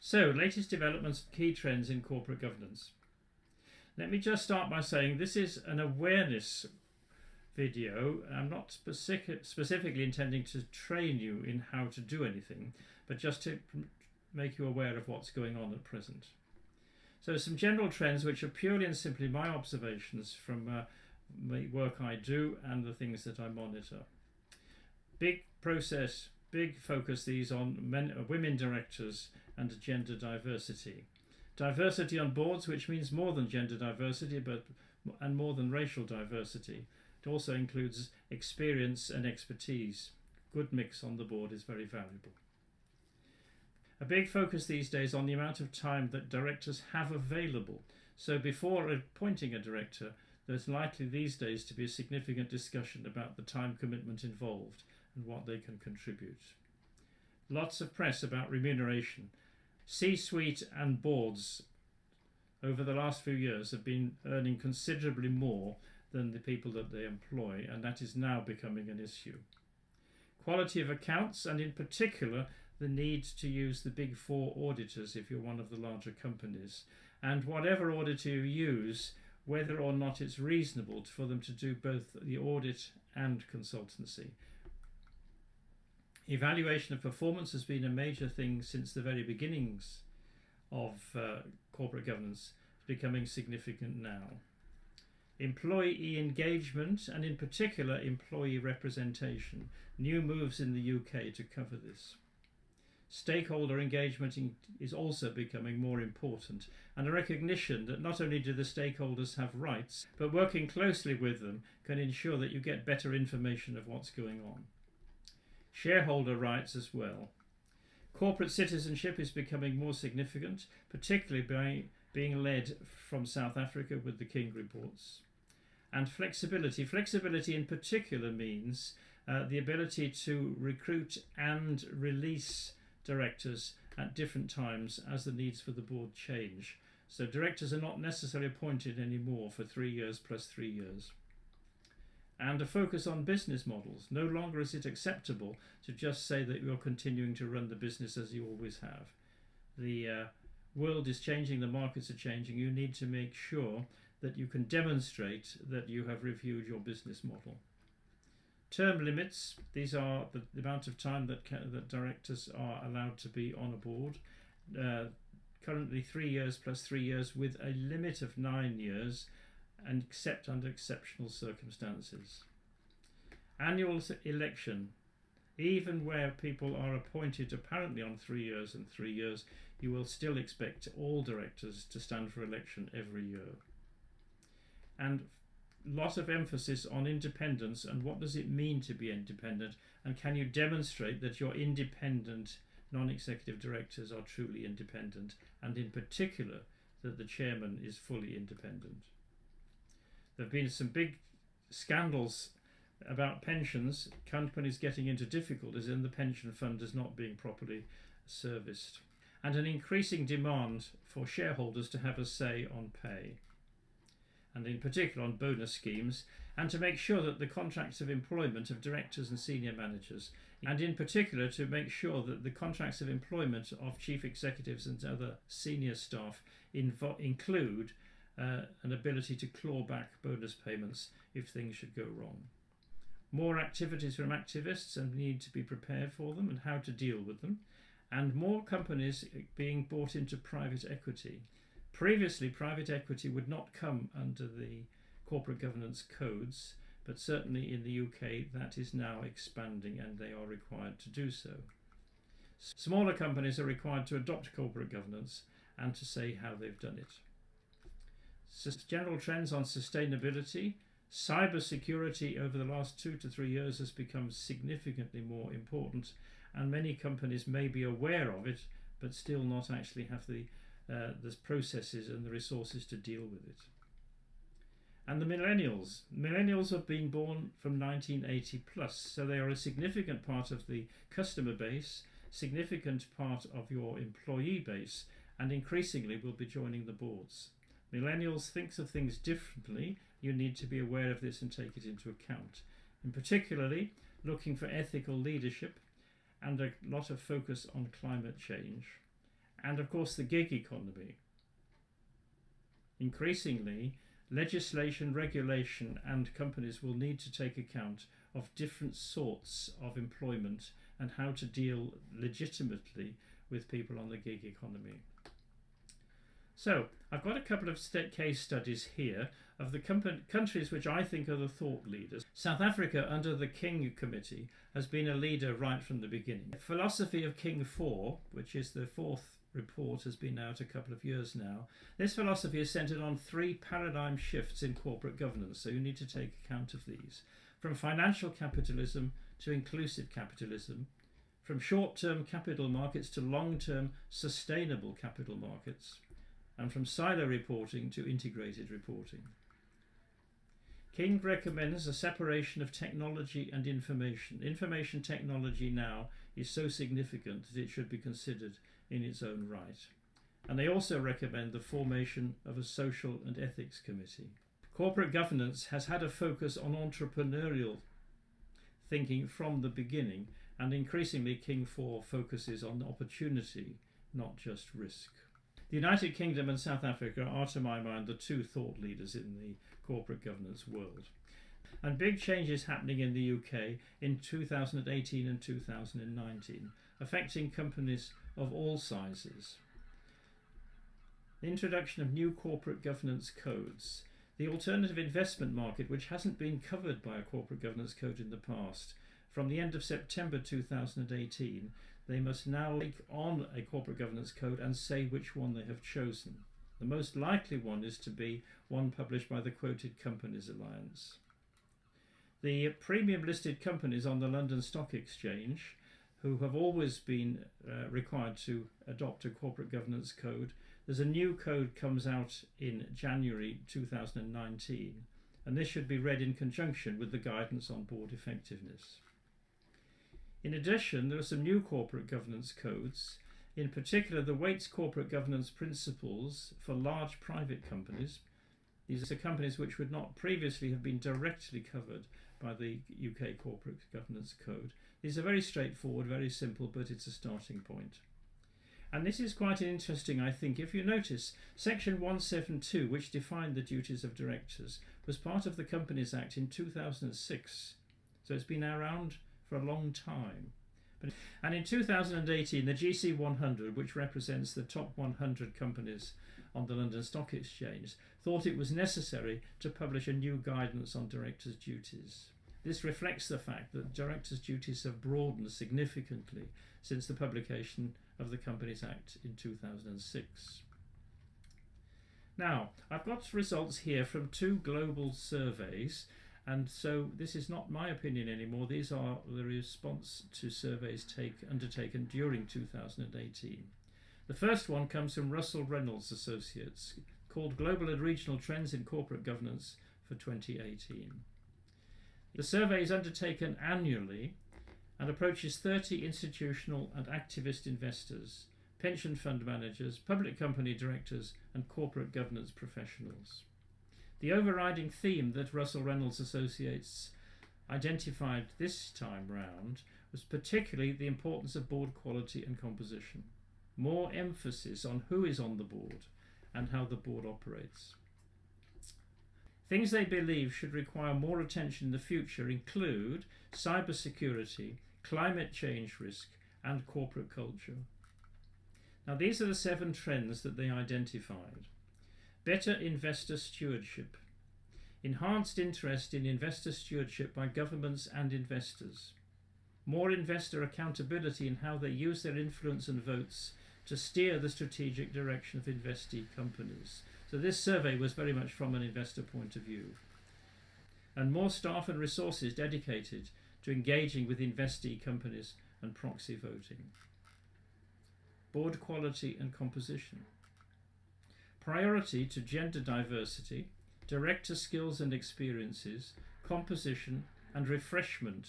So, latest developments, key trends in corporate governance. Let me just start by saying this is an awareness video. I'm not specifically intending to train you in how to do anything, but just to make you aware of what's going on at present. So some general trends which are purely and simply my observations from the work I do and the things that I monitor. Big focus these on women directors and gender diversity. Diversity on boards, which means more than gender diversity and more than racial diversity. It also includes experience and expertise. Good mix on the board is very valuable. A big focus these days on the amount of time that directors have available. So before appointing a director, there's likely these days to be a significant discussion about the time commitment involved and what they can contribute. Lots of press about remuneration. C-suite and boards over the last few years have been earning considerably more than the people that they employ, and that is now becoming an issue. Quality of accounts, and in particular the need to use the Big Four auditors if you're one of the larger companies, and whatever auditor you use, whether or not it's reasonable for them to do both the audit and consultancy. Evaluation of performance has been a major thing since the very beginnings of corporate governance. It's becoming significant now. Employee engagement, and in particular employee representation. New moves in the UK to cover this. Stakeholder engagement is also becoming more important, and a recognition that not only do the stakeholders have rights, but working closely with them can ensure that you get better information of what's going on. Shareholder rights as well. Corporate citizenship is becoming more significant, particularly by being led from South Africa with the King reports. And flexibility. Flexibility in particular means the ability to recruit and release directors at different times as the needs for the board change. So directors are not necessarily appointed anymore for 3 years plus 3 years. And a focus on business models. No longer is it acceptable to just say that you're continuing to run the business as you always have. The world is changing, the markets are changing. You need to make sure that you can demonstrate that you have reviewed your business model. Term limits, these are the amount of time that directors are allowed to be on a board. Currently 3 years plus 3 years with a limit of 9 years, and except under exceptional circumstances. Annual election, even where people are appointed apparently on 3 years and 3 years, you will still expect all directors to stand for election every year. And lot of emphasis on independence and what does it mean to be independent, and can you demonstrate that your independent non-executive directors are truly independent, and in particular that the chairman is fully independent. There have been some big scandals about pensions, companies getting into difficulties and the pension fund is not being properly serviced, and an increasing demand for shareholders to have a say on pay, and in particular on bonus schemes, and to make sure that the contracts of employment of directors and senior managers, and in particular to make sure that the contracts of employment of chief executives and other senior staff include an ability to claw back bonus payments if things should go wrong. More activities from activists and need to be prepared for them and how to deal with them, and more companies being bought into private equity. Previously, private equity would not come under the corporate governance codes, but certainly in the UK that is now expanding and they are required to do so. Smaller companies are required to adopt corporate governance and to say how they've done it. General trends on sustainability. Cyber security over the last 2 to 3 years has become significantly more important, and many companies may be aware of it but still not actually have the processes and the resources to deal with it. And the millennials. Millennials have been born from 1980 plus, so they are a significant part of the customer base, significant part of your employee base, and increasingly will be joining the boards. Millennials think of things differently. You need to be aware of this and take it into account. In particularly, looking for ethical leadership and a lot of focus on climate change, and of course the gig economy. Increasingly, legislation, regulation and companies will need to take account of different sorts of employment and how to deal legitimately with people on the gig economy. So I've got a couple of case studies here of the countries which I think are the thought leaders. South Africa, under the King Committee, has been a leader right from the beginning. The philosophy of King 4, which is the fourth report, has been out a couple of years now. This philosophy is centred on 3 paradigm shifts in corporate governance, so you need to take account of these. From financial capitalism to inclusive capitalism, from short-term capital markets to long-term sustainable capital markets, and from silo reporting to integrated reporting. King recommends a separation of technology and information. Information technology now is so significant that it should be considered in its own right. And they also recommend the formation of a social and ethics committee. Corporate governance has had a focus on entrepreneurial thinking from the beginning, and increasingly King 4 focuses on opportunity, not just risk. The United Kingdom and South Africa are, to my mind, the 2 thought leaders in the corporate governance world. And big changes happening in the UK in 2018 and 2019, affecting companies of all sizes. The introduction of new corporate governance codes, the alternative investment market, which hasn't been covered by a corporate governance code in the past. From the end of September 2018, they must now take on a corporate governance code and say which one they have chosen. The most likely one is to be one published by the Quoted Companies Alliance. The premium listed companies on the London Stock Exchange, who have always been required to adopt a corporate governance code, there's a new code comes out in January 2019, and this should be read in conjunction with the guidance on board effectiveness. In addition, there are some new corporate governance codes, in particular the Waits Corporate Governance Principles for large private companies. These are companies which would not previously have been directly covered by the UK Corporate Governance Code. These are very straightforward, very simple, but it's a starting point. And this is quite interesting, I think. If you notice, Section 172, which defined the duties of directors, was part of the Companies Act in 2006. So it's been around for a long time. And in 2018, the GC 100, which represents the top 100 companies on the London Stock Exchange, thought it was necessary to publish a new guidance on directors' duties. This reflects the fact that directors' duties have broadened significantly since the publication of the Companies Act in 2006. Now, I've got results here from 2 global surveys, and so this is not my opinion anymore. These are the response to surveys undertaken during 2018. The first one comes from Russell Reynolds Associates, called Global and Regional Trends in Corporate Governance for 2018. The survey is undertaken annually and approaches 30 institutional and activist investors, pension fund managers, public company directors and corporate governance professionals. The overriding theme that Russell Reynolds Associates identified this time round was particularly the importance of board quality and composition. More emphasis on who is on the board and how the board operates. Things they believe should require more attention in the future include cybersecurity, climate change risk, and corporate culture. Now, these are the 7 trends that they identified. Better investor stewardship. Enhanced interest in investor stewardship by governments and investors. More investor accountability in how they use their influence and votes to steer the strategic direction of investee companies. So this survey was very much from an investor point of view. And more staff and resources dedicated to engaging with investee companies and proxy voting. Board quality and composition. Priority to gender diversity, director skills and experiences, composition and refreshment.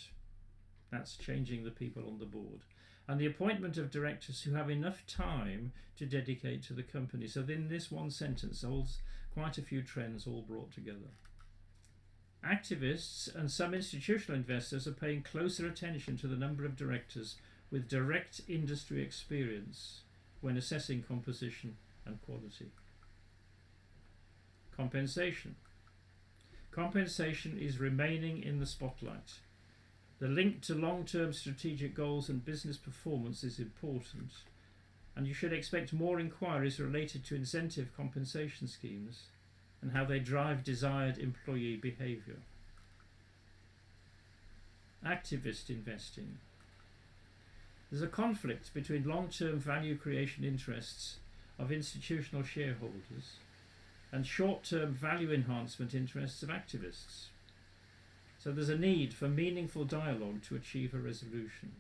That's changing the people on the board. And the appointment of directors who have enough time to dedicate to the company. So in this one sentence holds quite a few trends all brought together. Activists and some institutional investors are paying closer attention to the number of directors with direct industry experience when assessing composition and quality. Compensation. Compensation is remaining in the spotlight. The link to long-term strategic goals and business performance is important, and you should expect more inquiries related to incentive compensation schemes and how they drive desired employee behaviour. Activist investing. There's a conflict between long-term value creation interests of institutional shareholders and short-term value enhancement interests of activists. So there's a need for meaningful dialogue to achieve a resolution.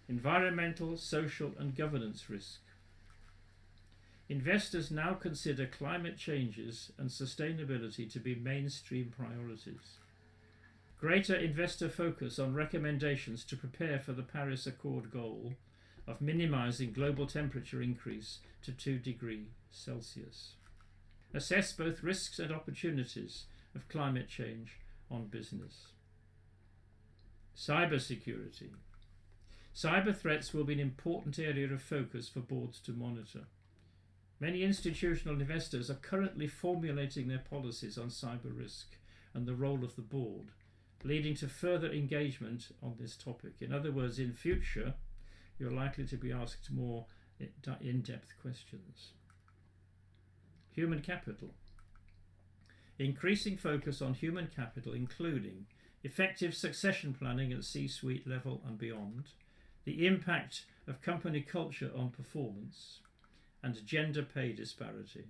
Environmental, social and governance risk. Investors now consider climate changes and sustainability to be mainstream priorities. Greater investor focus on recommendations to prepare for the Paris Accord goal of minimising global temperature increase to 2 degrees Celsius. Assess both risks and opportunities of climate change on business. Cybersecurity. Cyber threats will be an important area of focus for boards to monitor. Many institutional investors are currently formulating their policies on cyber risk and the role of the board, leading to further engagement on this topic. In other words, in future, you're likely to be asked more in-depth questions. Human capital. Increasing focus on human capital, including effective succession planning at C-suite level and beyond, the impact of company culture on performance, and gender pay disparity.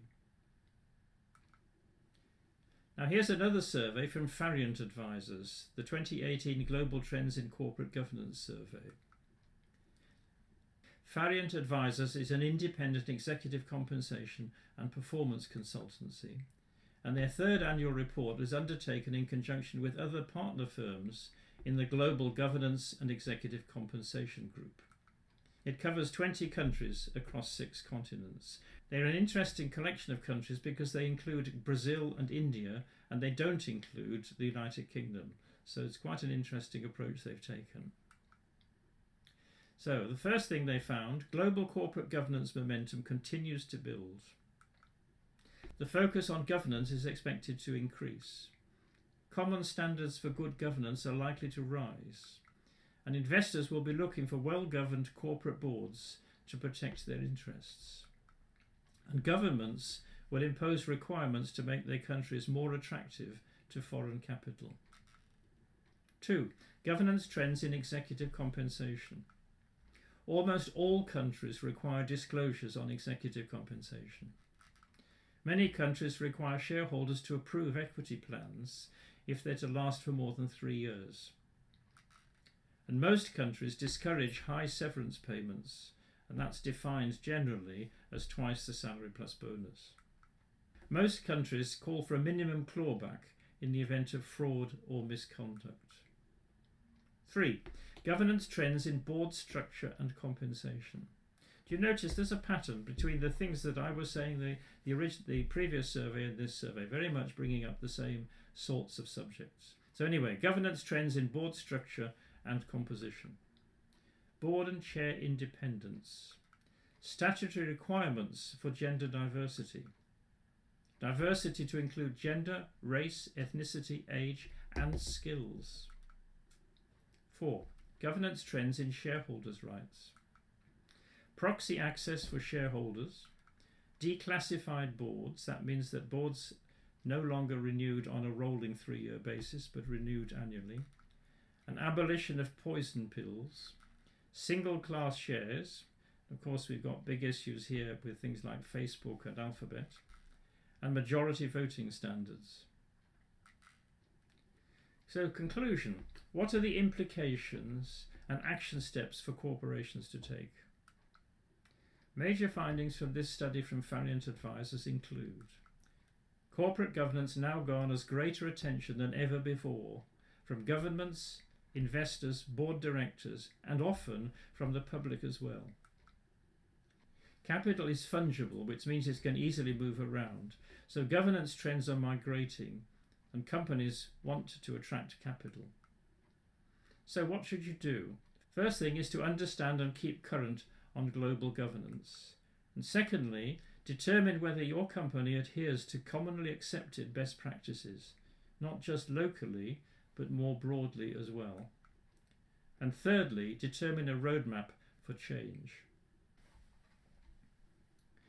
Now here's another survey from Farient Advisors, the 2018 Global Trends in Corporate Governance Survey. Farient Advisors is an independent executive compensation and performance consultancy, and their third annual report was undertaken in conjunction with other partner firms in the Global Governance and Executive Compensation Group. It covers 20 countries across 6 continents. They're an interesting collection of countries because they include Brazil and India, and they don't include the United Kingdom. So it's quite an interesting approach they've taken. So the first thing they found, global corporate governance momentum continues to build. The focus on governance is expected to increase. Common standards for good governance are likely to rise, and investors will be looking for well-governed corporate boards to protect their interests. And governments will impose requirements to make their countries more attractive to foreign capital. 2. Governance trends in executive compensation. Almost all countries require disclosures on executive compensation. Many countries require shareholders to approve equity plans if they're to last for more than 3 years. And most countries discourage high severance payments, and that's defined generally as twice the salary plus bonus. Most countries call for a minimum clawback in the event of fraud or misconduct. 3. Governance trends in board structure and compensation. Do you notice there's a pattern between the things that I was saying, the previous survey and this survey, very much bringing up the same sorts of subjects. So anyway, governance trends in board structure and composition. Board and chair independence. Statutory requirements for gender diversity. Diversity to include gender, race, ethnicity, age and skills. 4. Governance trends in shareholders' rights. Proxy access for shareholders. Declassified boards, that means that boards no longer renewed on a rolling 3-year basis but renewed annually. An abolition of poison pills. Single class shares. Of course we've got big issues here with things like Facebook and Alphabet. And majority voting standards. So conclusion, what are the implications and action steps for corporations to take? Major findings from this study from Farient Advisors include: corporate governance now garners greater attention than ever before from governments, investors, board directors, and often from the public as well. Capital is fungible, which means it can easily move around, so governance trends are migrating and companies want to attract capital. So what should you do? First thing is to understand and keep current on global governance. And secondly, determine whether your company adheres to commonly accepted best practices, not just locally, but more broadly as well. And thirdly, determine a roadmap for change.